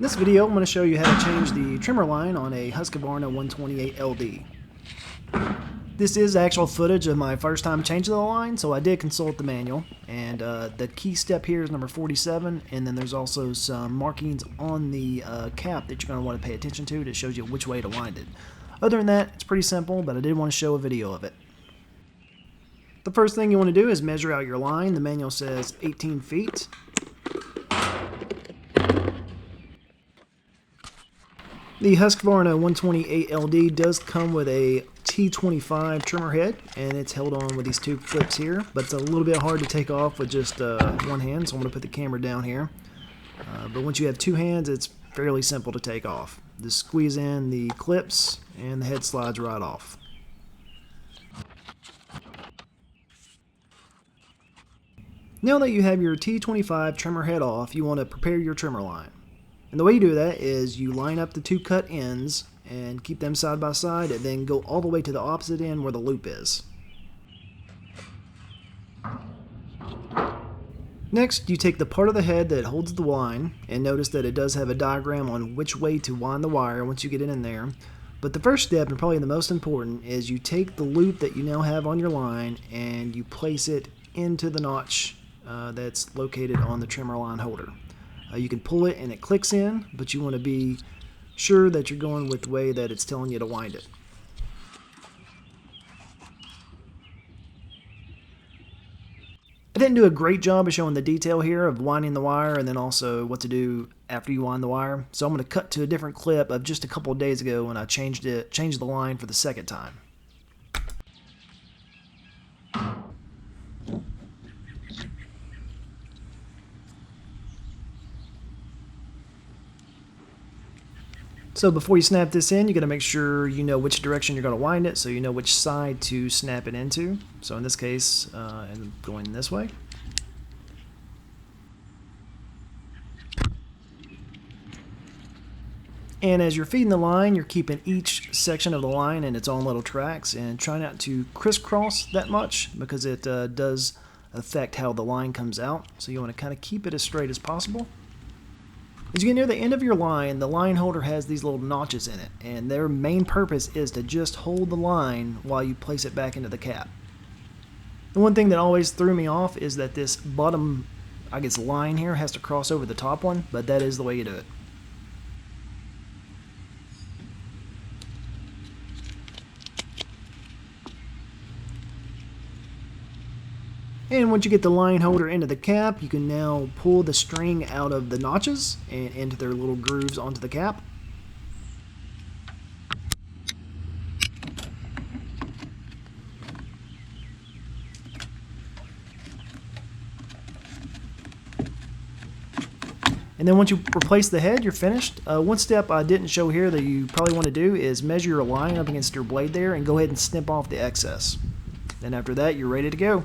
In this video, I'm going to show you how to change the trimmer line on a Husqvarna 128 LD. This is actual footage of my first time changing the line, so I did consult the manual. And the key step here is number 47, and then there's also some markings on the cap that you're going to want to pay attention to that shows you which way to wind it. Other than that, it's pretty simple, but I did want to show a video of it. The first thing you want to do is measure out your line. The manual says 18 feet. The Husqvarna 128 LD does come with a T25 trimmer head, and it's held on with these two clips here, but it's a little bit hard to take off with just one hand, so I'm going to put the camera down here. But once you have two hands, it's fairly simple to take off. Just squeeze in the clips, and the head slides right off. Now that you have your T25 trimmer head off, you want to prepare your trimmer line. And the way you do that is you line up the two cut ends and keep them side by side, and then go all the way to the opposite end where the loop is. Next, you take the part of the head that holds the line, and notice that it does have a diagram on which way to wind the wire once you get it in there. But the first step, and probably the most important, is you take the loop that you now have on your line and you place it into the notch that's located on the trimmer line holder. You can pull it and it clicks in, but you want to be sure that you're going with the way that it's telling you to wind it. I didn't do a great job of showing the detail here of winding the wire and then also what to do after you wind the wire, so I'm going to cut to a different clip of just a couple of days ago when I changed the line for the second time. So before you snap this in, you got to make sure you know which direction you're going to wind it, so you know which side to snap it into. So in this case, I'm going this way. And as you're feeding the line, you're keeping each section of the line in its own little tracks, and try not to crisscross that much because it does affect how the line comes out. So you want to kind of keep it as straight as possible. As you get near the end of your line, the line holder has these little notches in it, and their main purpose is to just hold the line while you place it back into the cap. The one thing that always threw me off is that this bottom, I guess, line here has to cross over the top one, but that is the way you do it. And once you get the line holder into the cap, you can now pull the string out of the notches and into their little grooves onto the cap. And then once you replace the head, you're finished. One step I didn't show here that you probably want to do is measure your line up against your blade there and go ahead and snip off the excess. Then after that, you're ready to go.